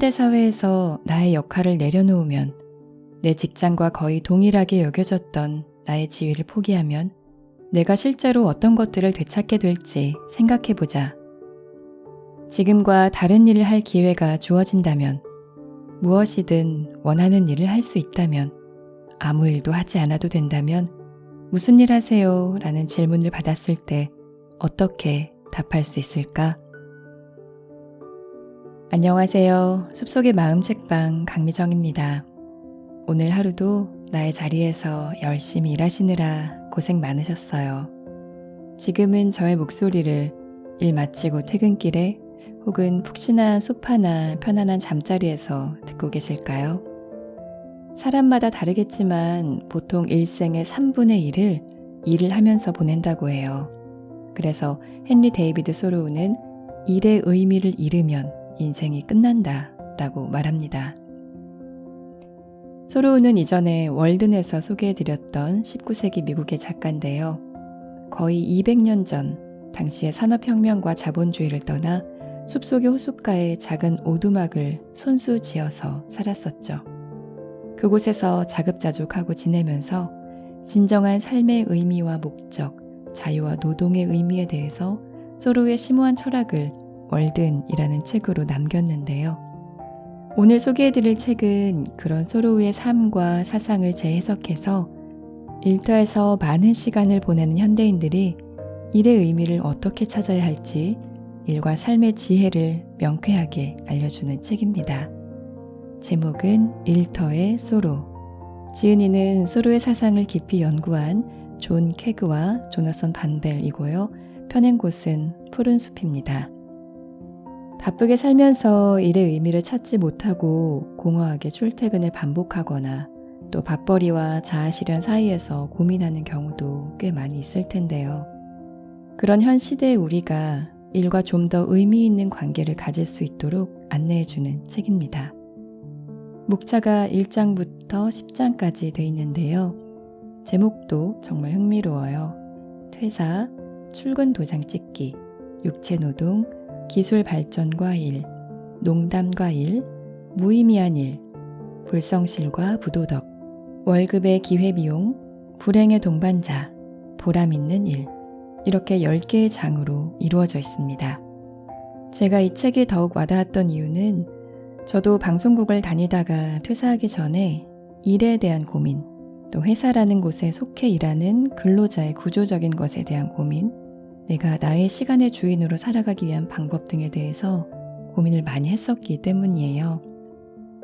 현대사회에서 나의 역할을 내려놓으면 내 직장과 거의 동일하게 여겨졌던 나의 지위를 포기하면 내가 실제로 어떤 것들을 되찾게 될지 생각해보자. 지금과 다른 일을 할 기회가 주어진다면, 무엇이든 원하는 일을 할 수 있다면, 아무 일도 하지 않아도 된다면 무슨 일 하세요? 라는 질문을 받았을 때 어떻게 답할 수 있을까? 안녕하세요. 숲속의 마음 책방 강미정입니다. 오늘 하루도 나의 자리에서 열심히 일하시느라 고생 많으셨어요. 지금은 저의 목소리를 일 마치고 퇴근길에 혹은 푹신한 소파나 편안한 잠자리에서 듣고 계실까요? 사람마다 다르겠지만 보통 일생의 3분의 1을 일을 하면서 보낸다고 해요. 그래서 헨리 데이비드 소로우는 일의 의미를 잃으면 인생이 끝난다 라고 말합니다. 소로우는 이전에 월든에서 소개해드렸던 19세기 미국의 작가인데요. 거의 200년 전 당시의 산업혁명과 자본주의를 떠나 숲속의 호숫가에 작은 오두막을 손수 지어서 살았었죠. 그곳에서 자급자족하고 지내면서 진정한 삶의 의미와 목적, 자유와 노동의 의미에 대해서 소로우의 심오한 철학을 월든이라는 책으로 남겼는데요. 오늘 소개해드릴 책은 그런 소로우의 삶과 사상을 재해석해서 일터에서 많은 시간을 보내는 현대인들이 일의 의미를 어떻게 찾아야 할지 일과 삶의 지혜를 명쾌하게 알려주는 책입니다. 제목은 일터의 소로. 지은이는 소로의 사상을 깊이 연구한 존 캐그와 조너선 반벨이고요. 펴낸 곳은 푸른 숲입니다. 바쁘게 살면서 일의 의미를 찾지 못하고 공허하게 출퇴근을 반복하거나 또 밥벌이와 자아실현 사이에서 고민하는 경우도 꽤 많이 있을 텐데요. 그런 현 시대의 우리가 일과 좀 더 의미 있는 관계를 가질 수 있도록 안내해주는 책입니다. 목차가 1장부터 10장까지 돼 있는데요. 제목도 정말 흥미로워요. 퇴사, 출근 도장 찍기, 육체노동, 기술 발전과 일, 농담과 일, 무의미한 일, 불성실과 부도덕, 월급의 기회비용, 불행의 동반자, 보람 있는 일, 이렇게 10개의 장으로 이루어져 있습니다. 제가 이 책이 더욱 와닿았던 이유는 저도 방송국을 다니다가 퇴사하기 전에 일에 대한 고민, 또 회사라는 곳에 속해 일하는 근로자의 구조적인 것에 대한 고민, 내가 나의 시간의 주인으로 살아가기 위한 방법 등에 대해서 고민을 많이 했었기 때문이에요.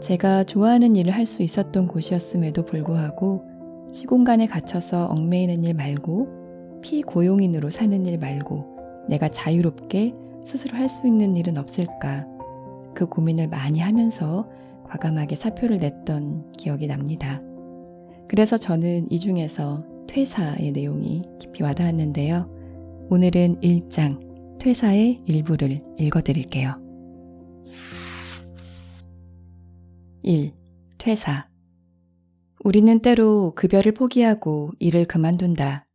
제가 좋아하는 일을 할 수 있었던 곳이었음에도 불구하고 시공간에 갇혀서 얽매이는 일 말고 피고용인으로 사는 일 말고 내가 자유롭게 스스로 할 수 있는 일은 없을까? 그 고민을 많이 하면서 과감하게 사표를 냈던 기억이 납니다. 그래서 저는 이 중에서 퇴사의 내용이 깊이 와닿았는데요. 오늘은 1장, 퇴사의 일부를 읽어드릴게요. 1. 퇴사. 우리는 때로 급여를 포기하고 일을 그만둔다.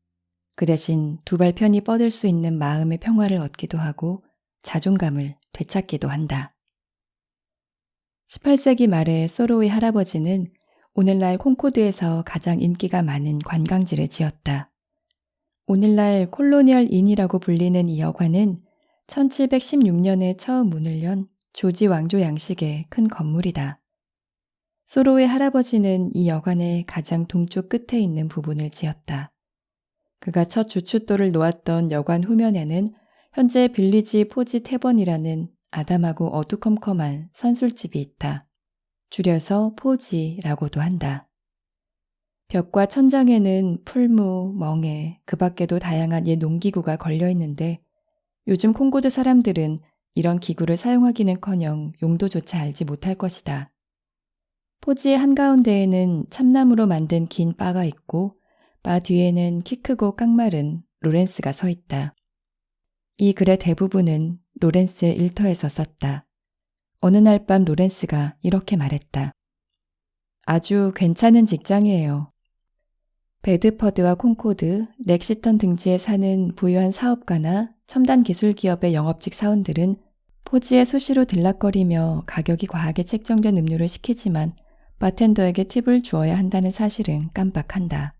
그 대신 두 발 편히 뻗을 수 있는 마음의 평화를 얻기도 하고 자존감을 되찾기도 한다. 18세기 말에 소로우의 할아버지는 오늘날 콩코드에서 가장 인기가 많은 관광지를 지었다. 오늘날 콜로니얼 인이라고 불리는 이 여관은 1716년에 처음 문을 연 조지 왕조 양식의 큰 건물이다. 소로우의 할아버지는 이 여관의 가장 동쪽 끝에 있는 부분을 지었다. 그가 첫 주춧돌을 놓았던 여관 후면에는 현재 빌리지 포지 태번이라는 아담하고 어두컴컴한 선술집이 있다. 줄여서 포지라고도 한다. 벽과 천장에는 풀무, 멍에, 그 밖에도 다양한 옛 농기구가 걸려 있는데 요즘 콩고드 사람들은 이런 기구를 사용하기는커녕 용도조차 알지 못할 것이다. 포지의 한가운데에는 참나무로 만든 긴 바가 있고 바 뒤에는 키 크고 깡마른 로렌스가 서 있다. 이 글의 대부분은 로렌스의 일터에서 썼다. 어느 날 밤 로렌스가 이렇게 말했다. 아주 괜찮은 직장이에요. 베드퍼드와 콩코드, 렉시턴 등지에 사는 부유한 사업가나 첨단 기술 기업의 영업직 사원들은 포지에 수시로 들락거리며 가격이 과하게 책정된 음료를 시키지만 바텐더에게 팁을 주어야 한다는 사실은 깜빡한다.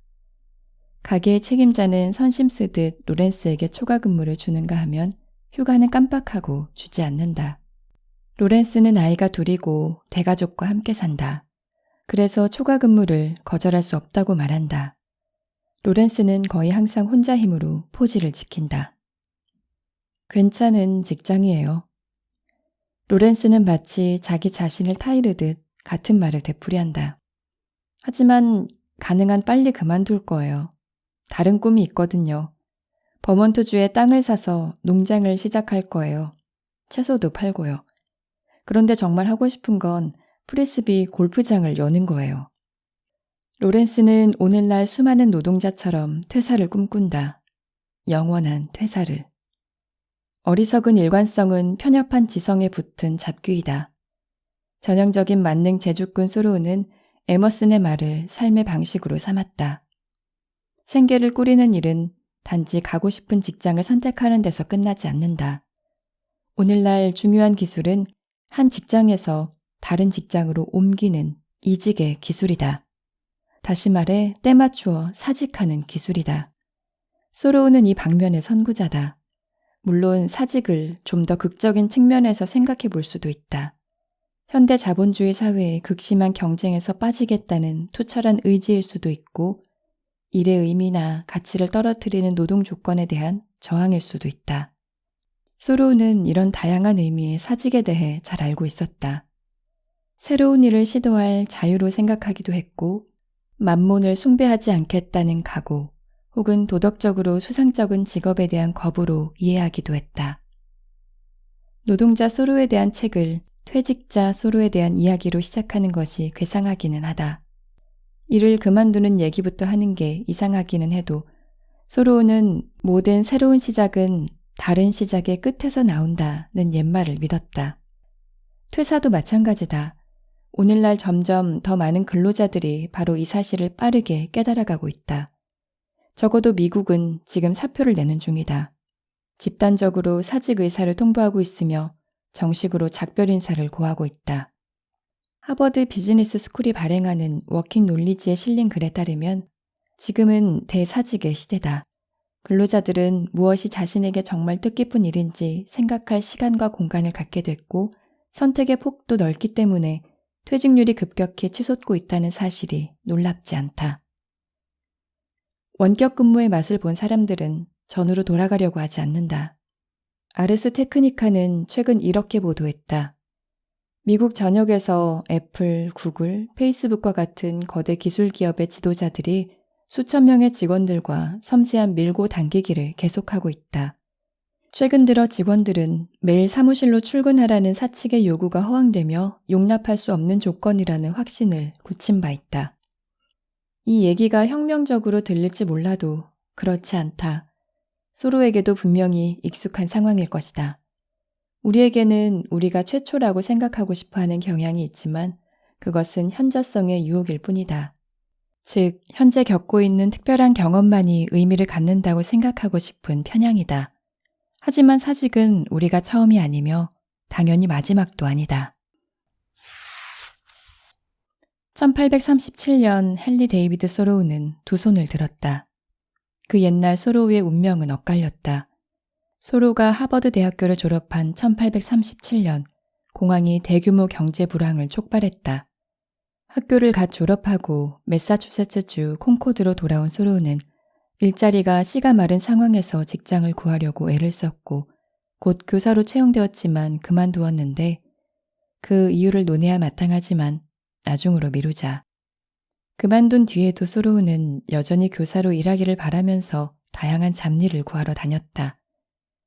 가게의 책임자는 선심 쓰듯 로렌스에게 초과 근무를 주는가 하면 휴가는 깜빡하고 주지 않는다. 로렌스는 아이가 둘이고 대가족과 함께 산다. 그래서 초과 근무를 거절할 수 없다고 말한다. 로렌스는 거의 항상 혼자 힘으로 포지를 지킨다. 괜찮은 직장이에요. 로렌스는 마치 자기 자신을 타이르듯 같은 말을 되풀이한다. 하지만 가능한 빨리 그만둘 거예요. 다른 꿈이 있거든요. 버몬트주에 땅을 사서 농장을 시작할 거예요. 채소도 팔고요. 그런데 정말 하고 싶은 건 프리스비 골프장을 여는 거예요. 로렌스는 오늘날 수많은 노동자처럼 퇴사를 꿈꾼다. 영원한 퇴사를. 어리석은 일관성은 편협한 지성에 붙은 잡귀이다. 전형적인 만능 제주꾼 소로우는 에머슨의 말을 삶의 방식으로 삼았다. 생계를 꾸리는 일은 단지 가고 싶은 직장을 선택하는 데서 끝나지 않는다. 오늘날 중요한 기술은 한 직장에서 다른 직장으로 옮기는 이직의 기술이다. 다시 말해 때 맞추어 사직하는 기술이다. 소로우는 이 방면의 선구자다. 물론 사직을 좀 더 극적인 측면에서 생각해 볼 수도 있다. 현대 자본주의 사회의 극심한 경쟁에서 빠지겠다는 투철한 의지일 수도 있고 일의 의미나 가치를 떨어뜨리는 노동 조건에 대한 저항일 수도 있다. 소로우는 이런 다양한 의미의 사직에 대해 잘 알고 있었다. 새로운 일을 시도할 자유로 생각하기도 했고 만몬을 숭배하지 않겠다는 각오 혹은 도덕적으로 수상쩍은 직업에 대한 거부로 이해하기도 했다. 노동자 소로에 대한 책을 퇴직자 소로에 대한 이야기로 시작하는 것이 괴상하기는 하다. 일을 그만두는 얘기부터 하는 게 이상하기는 해도 소로우는 모든 새로운 시작은 다른 시작의 끝에서 나온다는 옛말을 믿었다. 퇴사도 마찬가지다. 오늘날 점점 더 많은 근로자들이 바로 이 사실을 빠르게 깨달아가고 있다. 적어도 미국은 지금 사표를 내는 중이다. 집단적으로 사직 의사를 통보하고 있으며 정식으로 작별 인사를 고하고 있다. 하버드 비즈니스 스쿨이 발행하는 워킹 놀리지에 실린 글에 따르면 지금은 대사직의 시대다. 근로자들은 무엇이 자신에게 정말 뜻깊은 일인지 생각할 시간과 공간을 갖게 됐고 선택의 폭도 넓기 때문에 퇴직률이 급격히 치솟고 있다는 사실이 놀랍지 않다. 원격 근무의 맛을 본 사람들은 전으로 돌아가려고 하지 않는다. 아르스 테크니카는 최근 이렇게 보도했다. 미국 전역에서 애플, 구글, 페이스북과 같은 거대 기술 기업의 지도자들이 수천 명의 직원들과 섬세한 밀고 당기기를 계속하고 있다. 최근 들어 직원들은 매일 사무실로 출근하라는 사측의 요구가 허황되며 용납할 수 없는 조건이라는 확신을 굳힌 바 있다. 이 얘기가 혁명적으로 들릴지 몰라도 그렇지 않다. 소로에게도 분명히 익숙한 상황일 것이다. 우리에게는 우리가 최초라고 생각하고 싶어하는 경향이 있지만 그것은 현저성의 유혹일 뿐이다. 즉, 현재 겪고 있는 특별한 경험만이 의미를 갖는다고 생각하고 싶은 편향이다. 하지만 사직은 우리가 처음이 아니며 당연히 마지막도 아니다. 1837년 헨리 데이비드 소로우는 두 손을 들었다. 그 옛날 소로우의 운명은 엇갈렸다. 소로우가 하버드 대학교를 졸업한 1837년 공황이 대규모 경제 불황을 촉발했다. 학교를 갓 졸업하고 매사추세츠주 콩코드로 돌아온 소로우는 일자리가 씨가 마른 상황에서 직장을 구하려고 애를 썼고 곧 교사로 채용되었지만 그만두었는데 그 이유를 논해야 마땅하지만 나중으로 미루자. 그만둔 뒤에도 소로우는 여전히 교사로 일하기를 바라면서 다양한 잡일을 구하러 다녔다.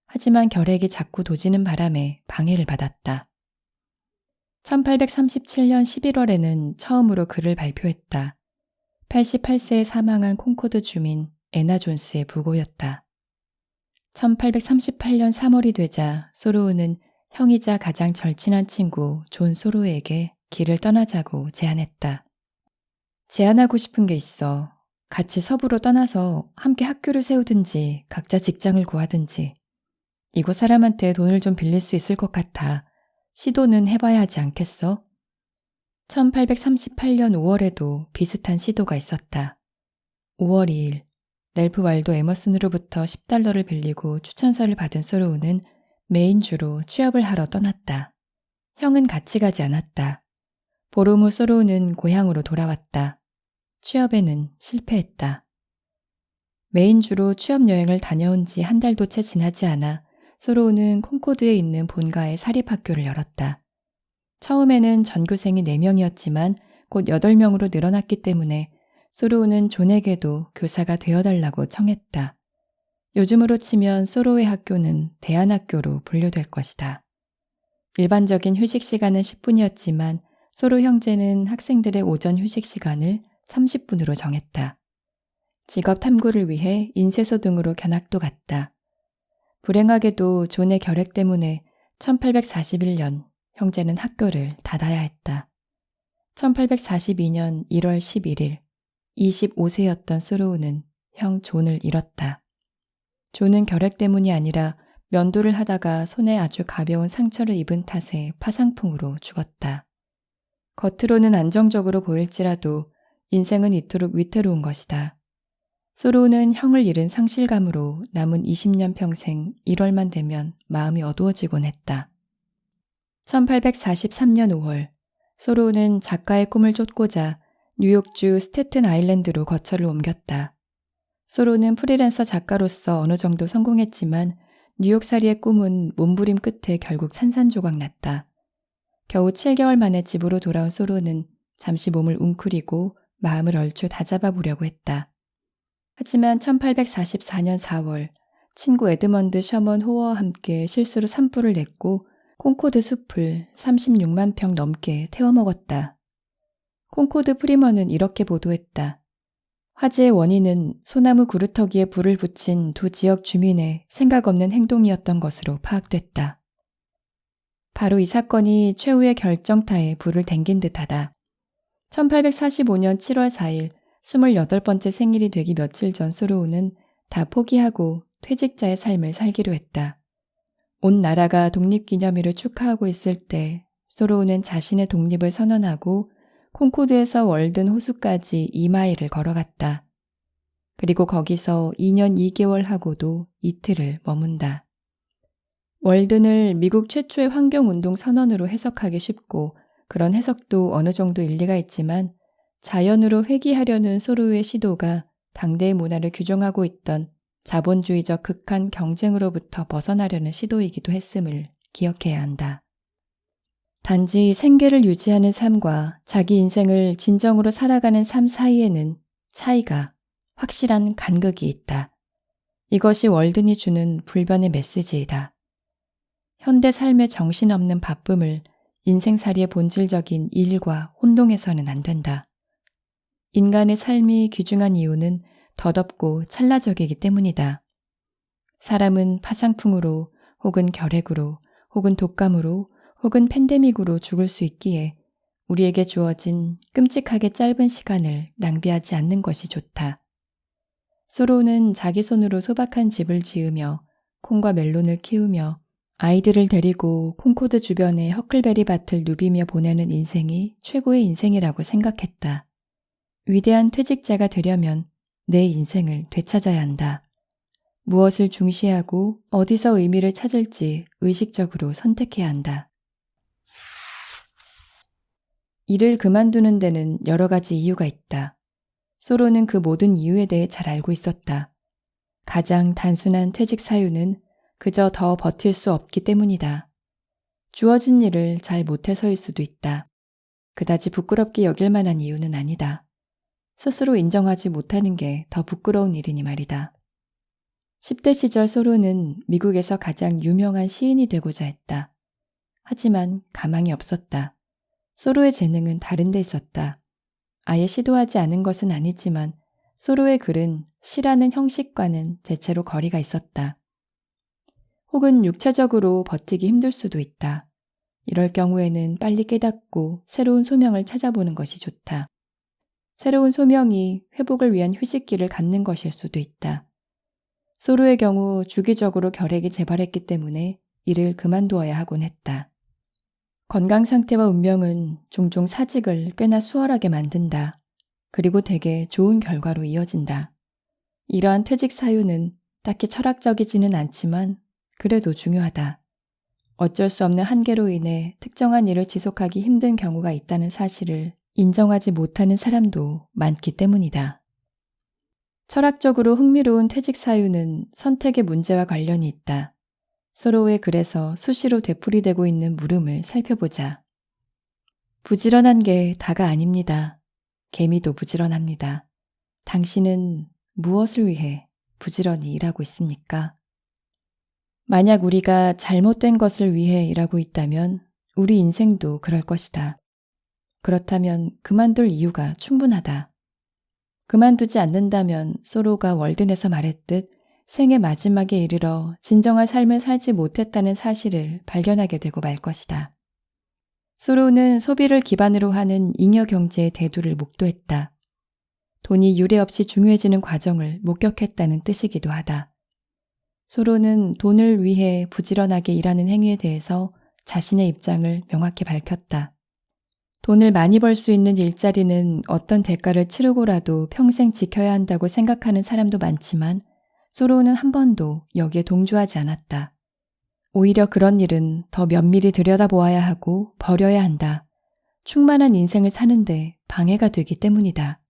하지만 결핵이 자꾸 도지는 바람에 방해를 받았다. 1837년 11월에는 처음으로 글을 발표했다. 88세에 사망한 콩코드 주민 에나 존스의 부고였다. 1838년 3월이 되자 소로우는 형이자 가장 절친한 친구 존 소로우에게 길을 떠나자고 제안했다. 제안하고 싶은 게 있어. 같이 서부로 떠나서 함께 학교를 세우든지 각자 직장을 구하든지. 이곳 사람한테 돈을 좀 빌릴 수 있을 것 같아. 시도는 해봐야 하지 않겠어? 1838년 5월에도 비슷한 시도가 있었다. 5월 2일, 랠프 왈도 에머슨으로부터 $10를 빌리고 추천서를 받은 소로우는 메인주로 취업을 하러 떠났다. 형은 같이 가지 않았다. 보름 후 소로우는 고향으로 돌아왔다. 취업에는 실패했다. 메인주로 취업 여행을 다녀온 지 한 달도 채 지나지 않아 소로우는 콩코드에 있는 본가의 사립학교를 열었다. 처음에는 전교생이 4명이었지만 곧 8명으로 늘어났기 때문에 소로우는 존에게도 교사가 되어달라고 청했다. 요즘으로 치면 소로우의 학교는 대안학교로 분류될 것이다. 일반적인 휴식 시간은 10분이었지만 소로 형제는 학생들의 오전 휴식 시간을 30분으로 정했다. 직업 탐구를 위해 인쇄소 등으로 견학도 갔다. 불행하게도 존의 결핵 때문에 1841년 형제는 학교를 닫아야 했다. 1842년 1월 11일 25세였던 소로우는 형 존을 잃었다. 존은 결핵 때문이 아니라 면도를 하다가 손에 아주 가벼운 상처를 입은 탓에 파상풍으로 죽었다. 겉으로는 안정적으로 보일지라도 인생은 이토록 위태로운 것이다. 소로우는 형을 잃은 상실감으로 남은 20년 평생 1월만 되면 마음이 어두워지곤 했다. 1843년 5월, 소로우는 작가의 꿈을 쫓고자 뉴욕주 스태튼 아일랜드로 거처를 옮겼다. 소로우는 프리랜서 작가로서 어느 정도 성공했지만 뉴욕살이의 꿈은 몸부림 끝에 결국 산산조각 났다. 겨우 7개월 만에 집으로 돌아온 소로우는 잠시 몸을 웅크리고 마음을 얼추 다잡아 보려고 했다. 하지만 1844년 4월 친구 에드먼드 셔먼 호어와 함께 실수로 산불을 냈고 콩코드 숲을 36만 평 넘게 태워먹었다. 콩코드 프리머는 이렇게 보도했다. 화재의 원인은 소나무 구루터기에 불을 붙인 두 지역 주민의 생각 없는 행동이었던 것으로 파악됐다. 바로 이 사건이 최후의 결정타에 불을 댕긴 듯하다. 1845년 7월 4일 28번째 생일이 되기 며칠 전 소로우는 다 포기하고 퇴직자의 삶을 살기로 했다. 온 나라가 독립기념일을 축하하고 있을 때 소로우는 자신의 독립을 선언하고 콩코드에서 월든 호수까지 2마일을 걸어갔다. 그리고 거기서 2년 2개월 하고도 이틀을 머문다. 월든을 미국 최초의 환경운동 선언으로 해석하기 쉽고 그런 해석도 어느 정도 일리가 있지만 자연으로 회귀하려는 소로우의 시도가 당대의 문화를 규정하고 있던 자본주의적 극한 경쟁으로부터 벗어나려는 시도이기도 했음을 기억해야 한다. 단지 생계를 유지하는 삶과 자기 인생을 진정으로 살아가는 삶 사이에는 차이가, 확실한 간극이 있다. 이것이 월든이 주는 불변의 메시지이다. 현대 삶의 정신없는 바쁨을 인생살이의 본질적인 일과 혼동해서는 안 된다. 인간의 삶이 귀중한 이유는 덧없고 찰나적이기 때문이다. 사람은 파상풍으로 혹은 결핵으로 혹은 독감으로 혹은 팬데믹으로 죽을 수 있기에 우리에게 주어진 끔찍하게 짧은 시간을 낭비하지 않는 것이 좋다. 소로우는 자기 손으로 소박한 집을 지으며 콩과 멜론을 키우며 아이들을 데리고 콩코드 주변의 허클베리 밭을 누비며 보내는 인생이 최고의 인생이라고 생각했다. 위대한 퇴직자가 되려면 내 인생을 되찾아야 한다. 무엇을 중시하고 어디서 의미를 찾을지 의식적으로 선택해야 한다. 일을 그만두는 데는 여러 가지 이유가 있다. 소로는 그 모든 이유에 대해 잘 알고 있었다. 가장 단순한 퇴직 사유는 그저 더 버틸 수 없기 때문이다. 주어진 일을 잘 못해서일 수도 있다. 그다지 부끄럽게 여길 만한 이유는 아니다. 스스로 인정하지 못하는 게 더 부끄러운 일이니 말이다. 10대 시절 소로는 미국에서 가장 유명한 시인이 되고자 했다. 하지만 가망이 없었다. 소로의 재능은 다른 데 있었다. 아예 시도하지 않은 것은 아니지만 소로의 글은 시라는 형식과는 대체로 거리가 있었다. 혹은 육체적으로 버티기 힘들 수도 있다. 이럴 경우에는 빨리 깨닫고 새로운 소명을 찾아보는 것이 좋다. 새로운 소명이 회복을 위한 휴식기를 갖는 것일 수도 있다. 소로의 경우 주기적으로 결핵이 재발했기 때문에 일을 그만두어야 하곤 했다. 건강 상태와 운명은 종종 사직을 꽤나 수월하게 만든다. 그리고 대개 좋은 결과로 이어진다. 이러한 퇴직 사유는 딱히 철학적이지는 않지만 그래도 중요하다. 어쩔 수 없는 한계로 인해 특정한 일을 지속하기 힘든 경우가 있다는 사실을 인정하지 못하는 사람도 많기 때문이다. 철학적으로 흥미로운 퇴직 사유는 선택의 문제와 관련이 있다. 서로의 글에서 수시로 되풀이되고 있는 물음을 살펴보자. 부지런한 게 다가 아닙니다. 개미도 부지런합니다. 당신은 무엇을 위해 부지런히 일하고 있습니까? 만약 우리가 잘못된 것을 위해 일하고 있다면 우리 인생도 그럴 것이다. 그렇다면 그만둘 이유가 충분하다. 그만두지 않는다면 소로가 월든에서 말했듯 생의 마지막에 이르러 진정한 삶을 살지 못했다는 사실을 발견하게 되고 말 것이다. 소로는 소비를 기반으로 하는 잉여 경제의 대두를 목도했다. 돈이 유례없이 중요해지는 과정을 목격했다는 뜻이기도 하다. 소로는 돈을 위해 부지런하게 일하는 행위에 대해서 자신의 입장을 명확히 밝혔다. 돈을 많이 벌 수 있는 일자리는 어떤 대가를 치르고라도 평생 지켜야 한다고 생각하는 사람도 많지만 소로는 한 번도 여기에 동조하지 않았다. 오히려 그런 일은 더 면밀히 들여다보아야 하고 버려야 한다. 충만한 인생을 사는데 방해가 되기 때문이다.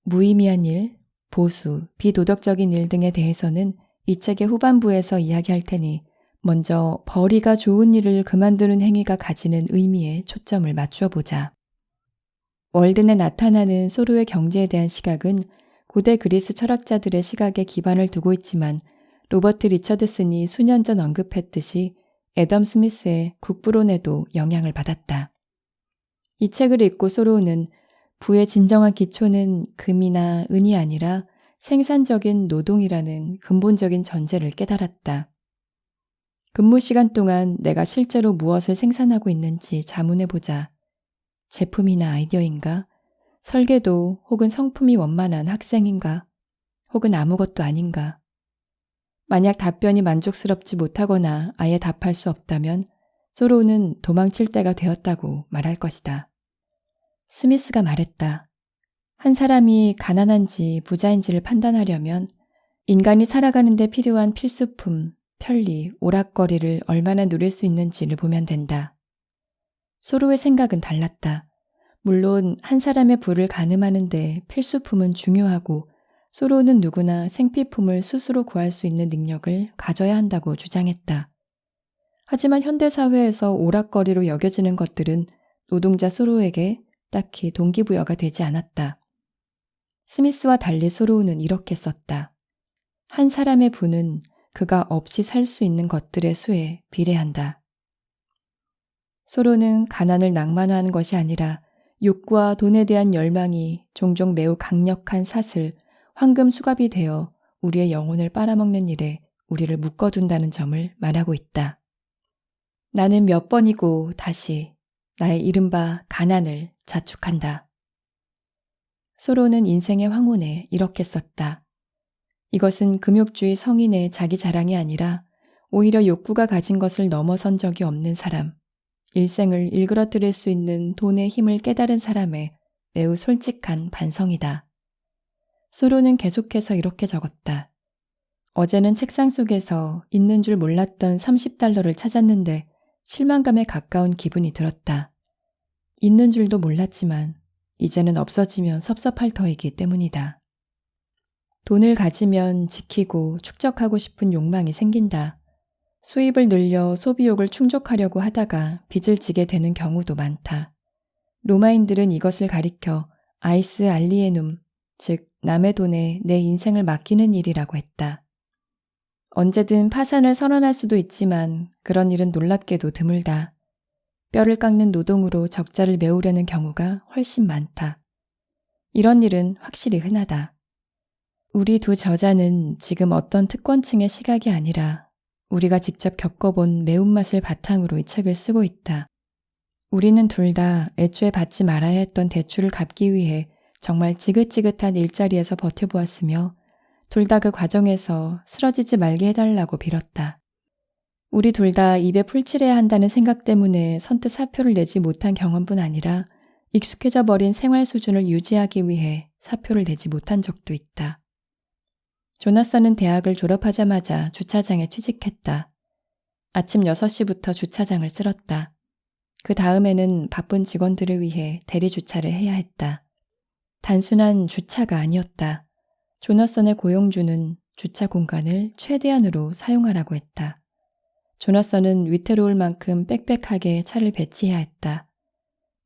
무의미한 일, 보수, 비도덕적인 일 등에 대해서는 이 책의 후반부에서 이야기할 테니 먼저 벌이가 좋은 일을 그만두는 행위가 가지는 의미에 초점을 맞추어 보자. 월든에 나타나는 소로의 경제에 대한 시각은 고대 그리스 철학자들의 시각에 기반을 두고 있지만 로버트 리처드슨이 수년 전 언급했듯이 애덤 스미스의 국부론에도 영향을 받았다. 이 책을 읽고 소로는 부의 진정한 기초는 금이나 은이 아니라 생산적인 노동이라는 근본적인 전제를 깨달았다. 근무 시간 동안 내가 실제로 무엇을 생산하고 있는지 자문해보자. 제품이나 아이디어인가? 설계도 혹은 성품이 원만한 학생인가? 혹은 아무것도 아닌가? 만약 답변이 만족스럽지 못하거나 아예 답할 수 없다면 소로는 도망칠 때가 되었다고 말할 것이다. 스미스가 말했다. 한 사람이 가난한지 부자인지를 판단하려면 인간이 살아가는 데 필요한 필수품, 편리, 오락거리를 얼마나 누릴 수 있는지를 보면 된다. 소로의 생각은 달랐다. 물론 한 사람의 부를 가늠하는 데 필수품은 중요하고 소로는 누구나 생필품을 스스로 구할 수 있는 능력을 가져야 한다고 주장했다. 하지만 현대사회에서 오락거리로 여겨지는 것들은 노동자 소로에게 딱히 동기부여가 되지 않았다. 스미스와 달리 소로우는 이렇게 썼다. 한 사람의 부는 그가 없이 살 수 있는 것들의 수에 비례한다. 소로는 가난을 낭만화한 것이 아니라 욕구와 돈에 대한 열망이 종종 매우 강력한 사슬, 황금 수갑이 되어 우리의 영혼을 빨아먹는 일에 우리를 묶어둔다는 점을 말하고 있다. 나는 몇 번이고 다시 나의 이른바 가난을 자축한다. 소로는 인생의 황혼에 이렇게 썼다. 이것은 금욕주의 성인의 자기 자랑이 아니라 오히려 욕구가 가진 것을 넘어선 적이 없는 사람, 일생을 일그러뜨릴 수 있는 돈의 힘을 깨달은 사람의 매우 솔직한 반성이다. 소로는 계속해서 이렇게 적었다. 어제는 책상 속에서 있는 줄 몰랐던 $30를 찾았는데 실망감에 가까운 기분이 들었다. 있는 줄도 몰랐지만 이제는 없어지면 섭섭할 터이기 때문이다. 돈을 가지면 지키고 축적하고 싶은 욕망이 생긴다. 수입을 늘려 소비욕을 충족하려고 하다가 빚을 지게 되는 경우도 많다. 로마인들은 이것을 가리켜 아이스 알리에눔, 즉 남의 돈에 내 인생을 맡기는 일이라고 했다. 언제든 파산을 선언할 수도 있지만 그런 일은 놀랍게도 드물다. 뼈를 깎는 노동으로 적자를 메우려는 경우가 훨씬 많다. 이런 일은 확실히 흔하다. 우리 두 저자는 지금 어떤 특권층의 시각이 아니라 우리가 직접 겪어본 매운맛을 바탕으로 이 책을 쓰고 있다. 우리는 둘 다 애초에 받지 말아야 했던 대출을 갚기 위해 정말 지긋지긋한 일자리에서 버텨보았으며 둘 다 그 과정에서 쓰러지지 말게 해달라고 빌었다. 우리 둘 다 입에 풀칠해야 한다는 생각 때문에 선뜻 사표를 내지 못한 경험뿐 아니라 익숙해져 버린 생활 수준을 유지하기 위해 사표를 내지 못한 적도 있다. 조나선은 대학을 졸업하자마자 주차장에 취직했다. 아침 6시부터 주차장을 쓸었다. 그 다음에는 바쁜 직원들을 위해 대리 주차를 해야 했다. 단순한 주차가 아니었다. 조나선의 고용주는 주차 공간을 최대한으로 사용하라고 했다. 조나선은 위태로울 만큼 빽빽하게 차를 배치해야 했다.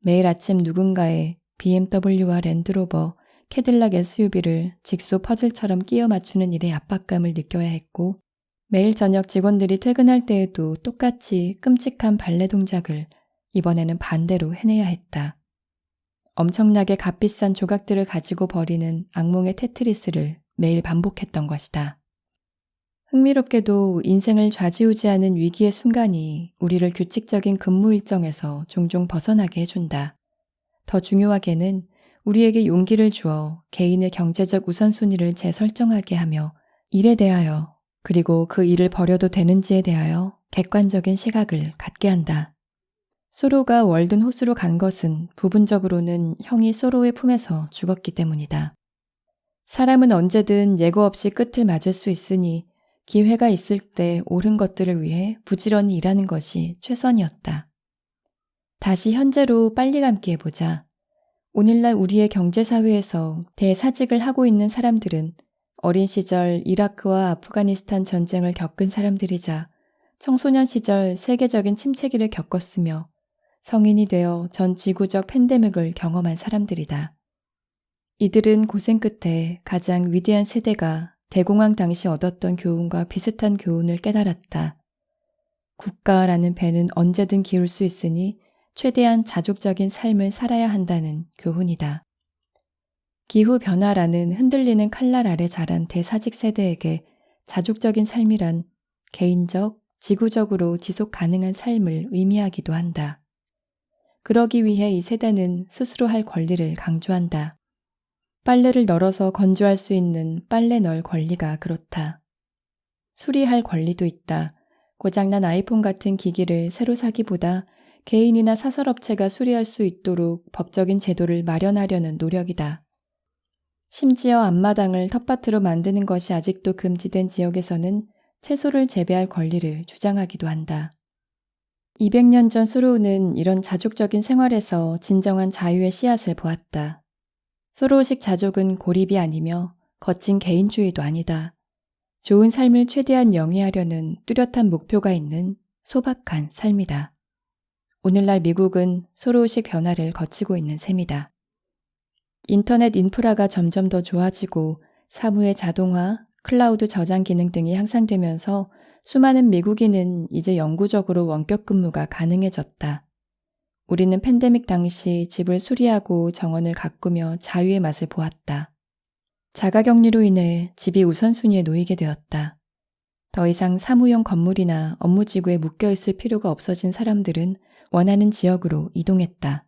매일 아침 누군가의 BMW와 랜드로버, 캐딜락 SUV를 직소 퍼즐처럼 끼워 맞추는 일에 압박감을 느껴야 했고, 매일 저녁 직원들이 퇴근할 때에도 똑같이 끔찍한 발레 동작을 이번에는 반대로 해내야 했다. 엄청나게 값비싼 조각들을 가지고 벌이는 악몽의 테트리스를 매일 반복했던 것이다. 흥미롭게도 인생을 좌지우지하는 위기의 순간이 우리를 규칙적인 근무 일정에서 종종 벗어나게 해준다. 더 중요하게는 우리에게 용기를 주어 개인의 경제적 우선순위를 재설정하게 하며 일에 대하여 그리고 그 일을 벌여도 되는지에 대하여 객관적인 시각을 갖게 한다. 소로가 월든 호수로 간 것은 부분적으로는 형이 소로의 품에서 죽었기 때문이다. 사람은 언제든 예고 없이 끝을 맞을 수 있으니 기회가 있을 때 옳은 것들을 위해 부지런히 일하는 것이 최선이었다. 다시 현재로 빨리 감기 해보자. 오늘날 우리의 경제사회에서 대사직을 하고 있는 사람들은 어린 시절 이라크와 아프가니스탄 전쟁을 겪은 사람들이자 청소년 시절 세계적인 침체기를 겪었으며 성인이 되어 전 지구적 팬데믹을 경험한 사람들이다. 이들은 고생 끝에 가장 위대한 세대가 대공황 당시 얻었던 교훈과 비슷한 교훈을 깨달았다. 국가라는 배는 언제든 기울 수 있으니 최대한 자족적인 삶을 살아야 한다는 교훈이다. 기후변화라는 흔들리는 칼날 아래 자란 대사직 세대에게 자족적인 삶이란 개인적, 지구적으로 지속 가능한 삶을 의미하기도 한다. 그러기 위해 이 세대는 스스로 할 권리를 강조한다. 빨래를 널어서 건조할 수 있는 빨래 널 권리가 그렇다. 수리할 권리도 있다. 고장난 아이폰 같은 기기를 새로 사기보다 개인이나 사설업체가 수리할 수 있도록 법적인 제도를 마련하려는 노력이다. 심지어 앞마당을 텃밭으로 만드는 것이 아직도 금지된 지역에서는 채소를 재배할 권리를 주장하기도 한다. 200년 전 소로우는 이런 자족적인 생활에서 진정한 자유의 씨앗을 보았다. 소로우식 자족은 고립이 아니며 거친 개인주의도 아니다. 좋은 삶을 최대한 영위하려는 뚜렷한 목표가 있는 소박한 삶이다. 오늘날 미국은 소로우식 변화를 거치고 있는 셈이다. 인터넷 인프라가 점점 더 좋아지고 사무의 자동화, 클라우드 저장 기능 등이 향상되면서 수많은 미국인은 이제 영구적으로 원격 근무가 가능해졌다. 우리는 팬데믹 당시 집을 수리하고 정원을 가꾸며 자유의 맛을 보았다. 자가격리로 인해 집이 우선순위에 놓이게 되었다. 더 이상 사무용 건물이나 업무지구에 묶여있을 필요가 없어진 사람들은 원하는 지역으로 이동했다.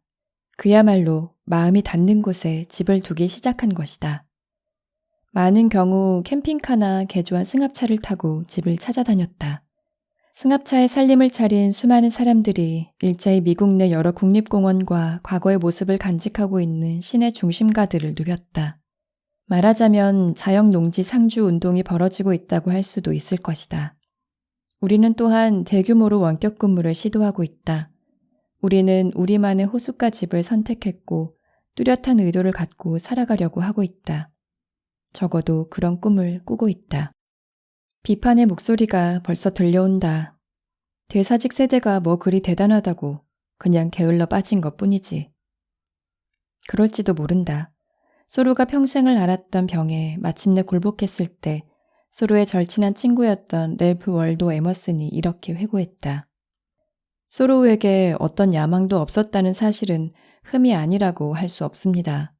그야말로 마음이 닿는 곳에 집을 두기 시작한 것이다. 많은 경우 캠핑카나 개조한 승합차를 타고 집을 찾아다녔다. 승합차에 살림을 차린 수많은 사람들이 일제히 미국 내 여러 국립공원과 과거의 모습을 간직하고 있는 시내 중심가들을 누볐다. 말하자면 자영농지 상주 운동이 벌어지고 있다고 할 수도 있을 것이다. 우리는 또한 대규모로 원격 근무를 시도하고 있다. 우리는 우리만의 호숫가 집을 선택했고 뚜렷한 의도를 갖고 살아가려고 하고 있다. 적어도 그런 꿈을 꾸고 있다. 비판의 목소리가 벌써 들려온다. 대사직 세대가 뭐 그리 대단하다고 그냥 게을러 빠진 것뿐이지. 그럴지도 모른다. 소로가 평생을 앓았던 병에 마침내 굴복했을 때 소로의 절친한 친구였던 랠프 월도 에머슨이 이렇게 회고했다. 소로에게 어떤 야망도 없었다는 사실은 흠이 아니라고 할 수 없습니다.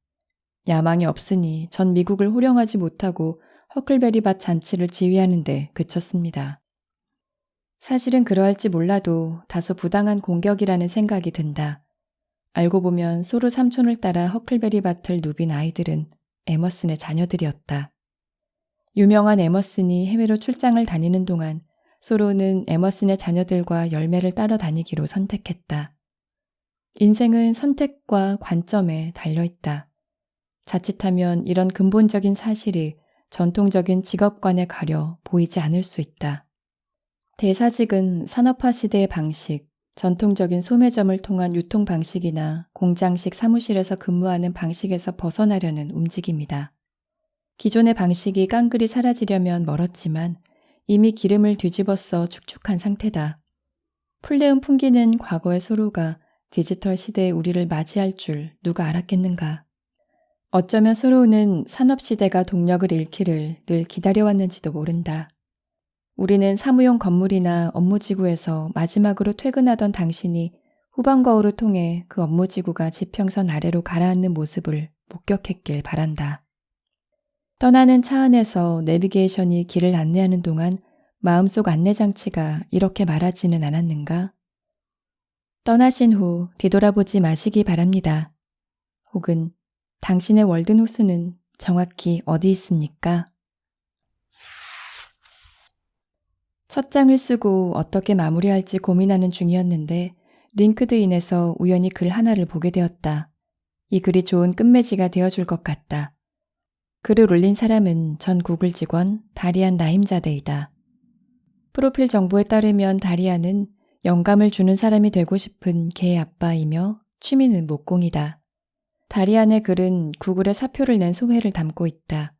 야망이 없으니 전 미국을 호령하지 못하고 허클베리밭 잔치를 지휘하는 데 그쳤습니다. 사실은 그러할지 몰라도 다소 부당한 공격이라는 생각이 든다. 알고 보면 소로 삼촌을 따라 허클베리밭을 누빈 아이들은 에머슨의 자녀들이었다. 유명한 에머슨이 해외로 출장을 다니는 동안 소로는 에머슨의 자녀들과 열매를 따러 다니기로 선택했다. 인생은 선택과 관점에 달려있다. 자칫하면 이런 근본적인 사실이 전통적인 직업관에 가려 보이지 않을 수 있다. 대사직은 산업화 시대의 방식, 전통적인 소매점을 통한 유통 방식이나 공장식 사무실에서 근무하는 방식에서 벗어나려는 움직임이다. 기존의 방식이 깡그리 사라지려면 멀었지만 이미 기름을 뒤집어써 축축한 상태다. 풀내음 풍기는 과거의 소로가 디지털 시대의 우리를 맞이할 줄 누가 알았겠는가. 어쩌면 소로는 산업시대가 동력을 잃기를 늘 기다려왔는지도 모른다. 우리는 사무용 건물이나 업무지구에서 마지막으로 퇴근하던 당신이 후방 거울을 통해 그 업무지구가 지평선 아래로 가라앉는 모습을 목격했길 바란다. 떠나는 차 안에서 내비게이션이 길을 안내하는 동안 마음속 안내장치가 이렇게 말하지는 않았는가? 떠나신 후 뒤돌아보지 마시기 바랍니다. 혹은 당신의 월드노스는 정확히 어디 있습니까? 첫 장을 쓰고 어떻게 마무리할지 고민하는 중이었는데 링크드인에서 우연히 글 하나를 보게 되었다. 이 글이 좋은 끝맺이가 되어줄 것 같다. 글을 올린 사람은 전 구글 직원 다리안 라임자데이다. 프로필 정보에 따르면 다리안은 영감을 주는 사람이 되고 싶은 개 아빠이며 취미는 목공이다. 다리안의 글은 구글에 사표를 낸 소회를 담고 있다.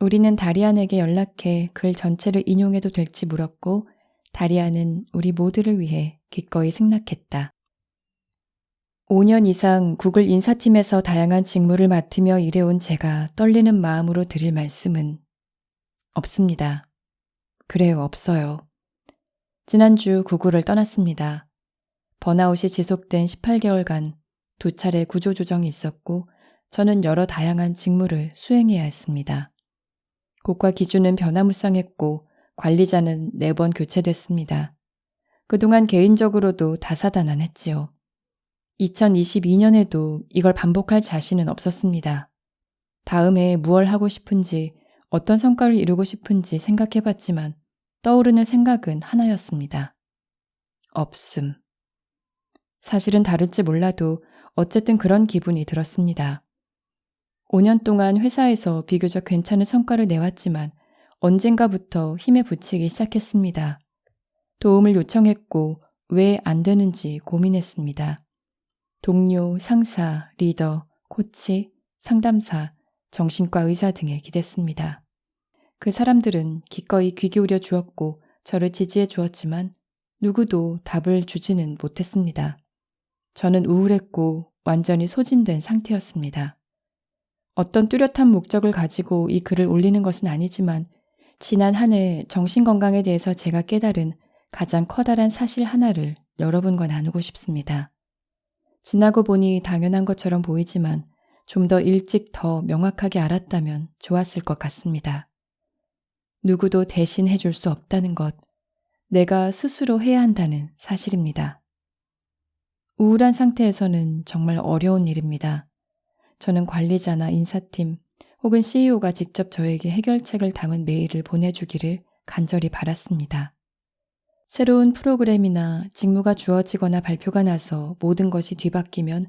우리는 다리안에게 연락해 글 전체를 인용해도 될지 물었고 다리안은 우리 모두를 위해 기꺼이 승낙했다. 5년 이상 구글 인사팀에서 다양한 직무를 맡으며 일해온 제가 떨리는 마음으로 드릴 말씀은 없습니다. 그래요, 없어요. 지난주 구글을 떠났습니다. 번아웃이 지속된 18개월간 2차례 구조조정이 있었고 저는 여러 다양한 직무를 수행해야 했습니다. 국가 기준은 변화무쌍했고 관리자는 4번 교체됐습니다. 그동안 개인적으로도 다사다난했지요. 2022년에도 이걸 반복할 자신은 없었습니다. 다음에 무얼 하고 싶은지 어떤 성과를 이루고 싶은지 생각해봤지만 떠오르는 생각은 하나였습니다. 없음. 사실은 다를지 몰라도 어쨌든 그런 기분이 들었습니다. 5년 동안 회사에서 비교적 괜찮은 성과를 내왔지만 언젠가부터 힘에 부치기 시작했습니다. 도움을 요청했고 왜 안 되는지 고민했습니다. 동료, 상사, 리더, 코치, 상담사, 정신과 의사 등에 기댔습니다. 그 사람들은 기꺼이 귀 기울여 주었고 저를 지지해 주었지만 누구도 답을 주지는 못했습니다. 저는 우울했고 완전히 소진된 상태였습니다. 어떤 뚜렷한 목적을 가지고 이 글을 올리는 것은 아니지만 지난 한 해 정신건강에 대해서 제가 깨달은 가장 커다란 사실 하나를 여러분과 나누고 싶습니다. 지나고 보니 당연한 것처럼 보이지만 좀 더 일찍 더 명확하게 알았다면 좋았을 것 같습니다. 누구도 대신 해줄 수 없다는 것, 내가 스스로 해야 한다는 사실입니다. 우울한 상태에서는 정말 어려운 일입니다. 저는 관리자나 인사팀 혹은 CEO가 직접 저에게 해결책을 담은 메일을 보내주기를 간절히 바랐습니다. 새로운 프로그램이나 직무가 주어지거나 발표가 나서 모든 것이 뒤바뀌면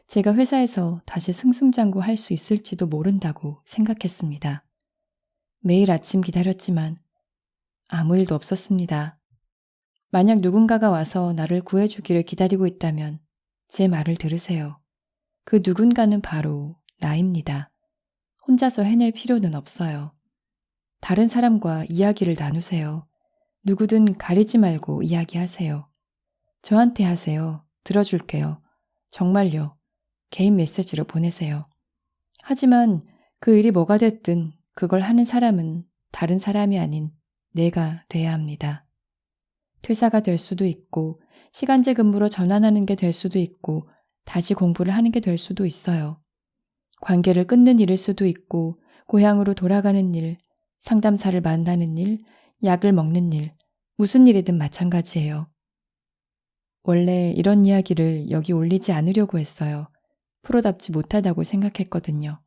제가 회사에서 다시 승승장구할 수 있을지도 모른다고 생각했습니다. 매일 아침 기다렸지만 아무 일도 없었습니다. 만약 누군가가 와서 나를 구해주기를 기다리고 있다면 제 말을 들으세요. 그 누군가는 바로 나입니다. 혼자서 해낼 필요는 없어요. 다른 사람과 이야기를 나누세요. 누구든 가리지 말고 이야기하세요. 저한테 하세요. 들어줄게요. 정말요. 개인 메시지로 보내세요. 하지만 그 일이 뭐가 됐든 그걸 하는 사람은 다른 사람이 아닌 내가 돼야 합니다. 퇴사가 될 수도 있고 시간제 근무로 전환하는 게 될 수도 있고 다시 공부를 하는 게 될 수도 있어요. 관계를 끊는 일일 수도 있고 고향으로 돌아가는 일, 상담사를 만나는 일, 약을 먹는 일, 무슨 일이든 마찬가지예요. 원래 이런 이야기를 여기 올리지 않으려고 했어요. 프로답지 못하다고 생각했거든요.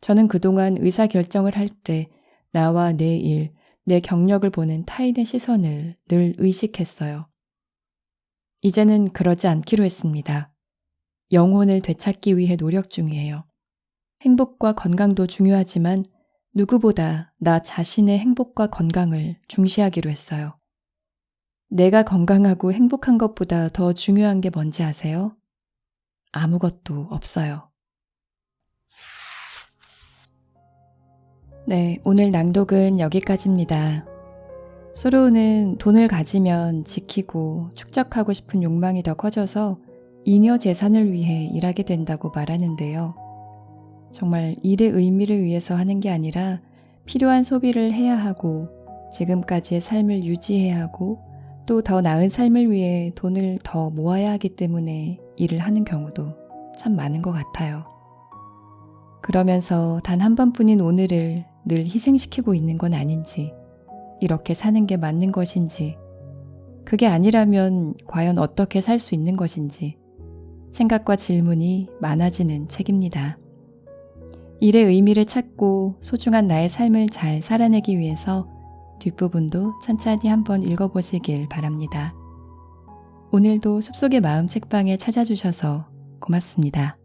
저는 그동안 의사결정을 할 때 나와 내 일, 내 경력을 보는 타인의 시선을 늘 의식했어요. 이제는 그러지 않기로 했습니다. 영혼을 되찾기 위해 노력 중이에요. 행복과 건강도 중요하지만 누구보다 나 자신의 행복과 건강을 중시하기로 했어요. 내가 건강하고 행복한 것보다 더 중요한 게 뭔지 아세요? 아무것도 없어요. 네, 오늘 낭독은 여기까지입니다. 소로우는 돈을 가지면 지키고 축적하고 싶은 욕망이 더 커져서 잉여 재산을 위해 일하게 된다고 말하는데요. 정말 일의 의미를 위해서 하는 게 아니라 필요한 소비를 해야 하고 지금까지의 삶을 유지해야 하고 또 더 나은 삶을 위해 돈을 더 모아야 하기 때문에 일을 하는 경우도 참 많은 것 같아요. 그러면서 단 한 번뿐인 오늘을 늘 희생시키고 있는 건 아닌지, 이렇게 사는 게 맞는 것인지, 그게 아니라면 과연 어떻게 살 수 있는 것인지 생각과 질문이 많아지는 책입니다. 일의 의미를 찾고 소중한 나의 삶을 잘 살아내기 위해서 뒷부분도 천천히 한번 읽어보시길 바랍니다. 오늘도 숲속의 마음 책방에 찾아주셔서 고맙습니다.